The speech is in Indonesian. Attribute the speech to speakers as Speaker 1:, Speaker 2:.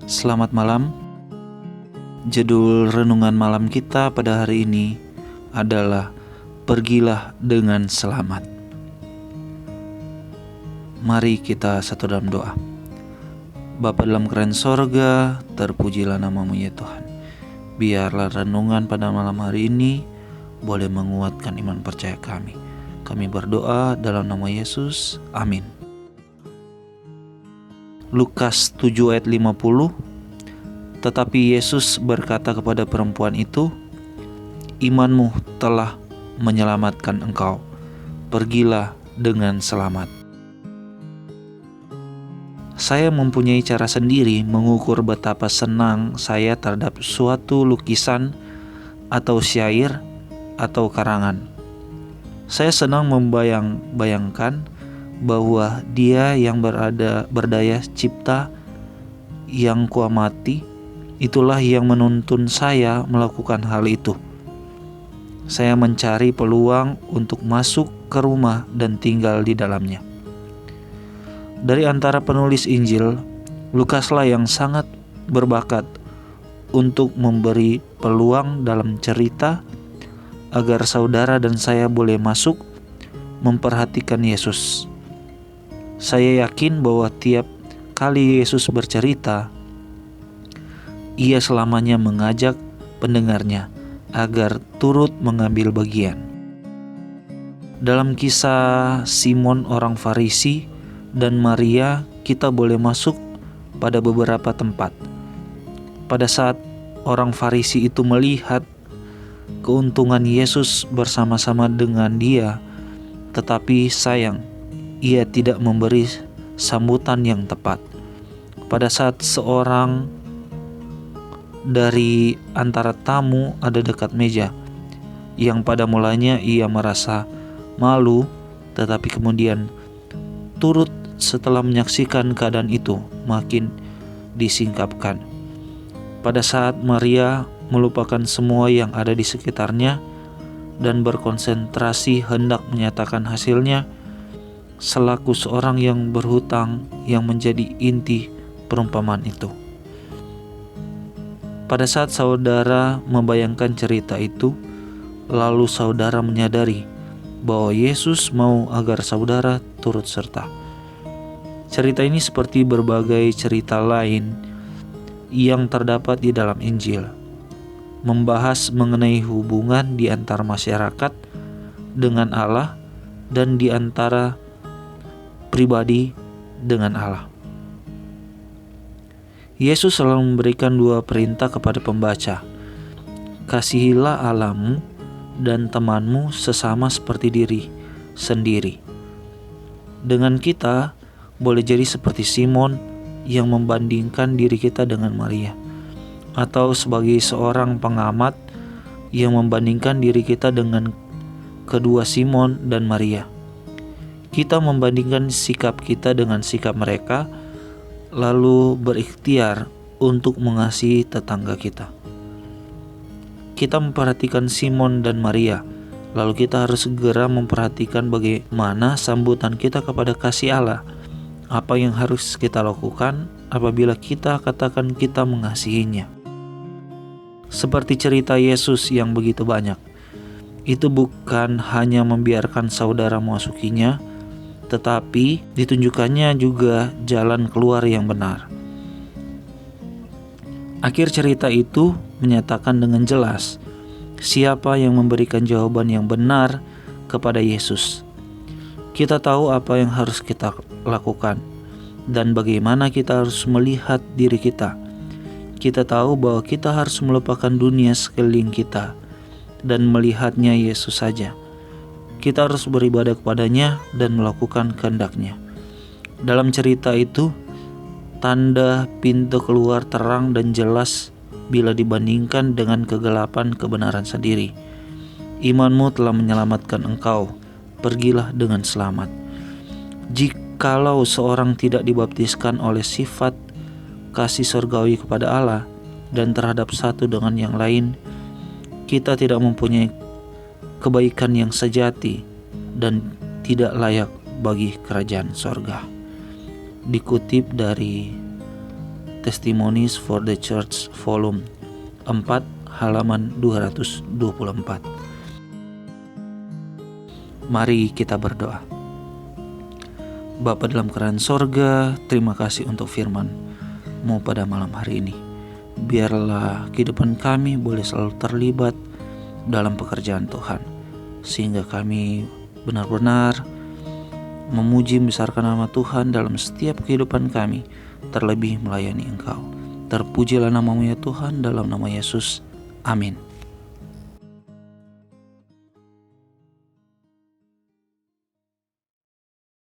Speaker 1: Selamat malam. Judul renungan malam kita pada hari ini adalah Pergilah dengan selamat. Mari kita satu dalam doa. Bapa dalam kerajaan sorga, terpujilah namamu ya Tuhan. Biarlah renungan pada malam hari ini boleh menguatkan iman percaya kami. Kami berdoa dalam nama Yesus, amin. Lukas 7 ayat 50. Tetapi Yesus berkata kepada perempuan itu, "Imanmu telah menyelamatkan engkau. Pergilah dengan selamat." Saya mempunyai cara sendiri mengukur betapa senang saya terhadap suatu lukisan atau syair atau karangan. Saya senang membayangkan bahwa Dia yang berdaya cipta yang kuamati, itulah yang menuntun saya melakukan hal itu. Saya mencari peluang untuk masuk ke rumah dan tinggal di dalamnya. Dari antara penulis Injil, Lukaslah yang sangat berbakat untuk memberi peluang dalam cerita agar saudara dan saya boleh masuk memperhatikan Yesus. Saya yakin bahwa tiap kali Yesus bercerita, Ia selamanya mengajak pendengarnya agar turut mengambil bagian. Dalam kisah Simon orang Farisi dan Maria, kita boleh masuk pada beberapa tempat. Pada saat orang Farisi itu melihat keuntungan Yesus bersama-sama dengan dia, tetapi sayang, ia tidak memberi sambutan yang tepat. Pada saat seorang dari antara tamu ada dekat meja, yang pada mulanya ia merasa malu, tetapi kemudian turut setelah menyaksikan keadaan itu makin disingkapkan. Pada saat Maria melupakan semua yang ada di sekitarnya dan berkonsentrasi hendak menyatakan hasilnya, selaku seorang yang berhutang yang menjadi inti perumpamaan itu. Pada saat saudara membayangkan cerita itu, lalu saudara menyadari bahwa Yesus mau agar saudara turut serta. Cerita ini seperti berbagai cerita lain yang terdapat di dalam Injil, membahas mengenai hubungan di antara masyarakat dengan Allah dan di antara pribadi dengan Allah. Yesus selalu memberikan dua perintah kepada pembaca. Kasihilah Allahmu dan temanmu sesama seperti diri sendiri. Dengan kita boleh jadi seperti Simon yang membandingkan diri kita dengan Maria, atau sebagai seorang pengamat yang membandingkan diri kita dengan kedua Simon dan Maria. Kita membandingkan sikap kita dengan sikap mereka, lalu berikhtiar untuk mengasihi tetangga kita. Kita memperhatikan Simon dan Maria, lalu kita harus segera memperhatikan bagaimana sambutan kita kepada kasih Allah. Apa yang harus kita lakukan apabila kita katakan kita mengasihinya. Seperti cerita Yesus yang begitu banyak, itu bukan hanya membiarkan saudara memasukinya, tetapi ditunjukkannya juga jalan keluar yang benar. Akhir cerita itu menyatakan dengan jelas siapa yang memberikan jawaban yang benar kepada Yesus. Kita tahu apa yang harus kita lakukan dan bagaimana kita harus melihat diri kita. Kita tahu bahwa kita harus melupakan dunia sekeliling kita dan melihatnya Yesus saja. Kita harus beribadah kepadanya dan melakukan kehendak-Nya. Dalam cerita itu, tanda pintu keluar terang dan jelas bila dibandingkan dengan kegelapan kebenaran sendiri. Imanmu telah menyelamatkan engkau. Pergilah dengan selamat. Jikalau seorang tidak dibaptiskan oleh sifat kasih surgawi kepada Allah dan terhadap satu dengan yang lain, kita tidak mempunyai kebaikan yang sejati dan tidak layak bagi kerajaan sorga. Dikutip dari Testimonies for the Church volume 4 halaman 224. Mari kita berdoa. Bapa dalam kerajaan sorga, terima kasih untuk firman-Mu pada malam hari ini. Biarlah kehidupan kami boleh selalu terlibat dalam pekerjaan Tuhan, sehingga kami benar-benar memuji membesarkan nama Tuhan dalam setiap kehidupan kami, terlebih melayani Engkau. Terpujilah nama-Mu ya Tuhan, dalam nama Yesus. Amin.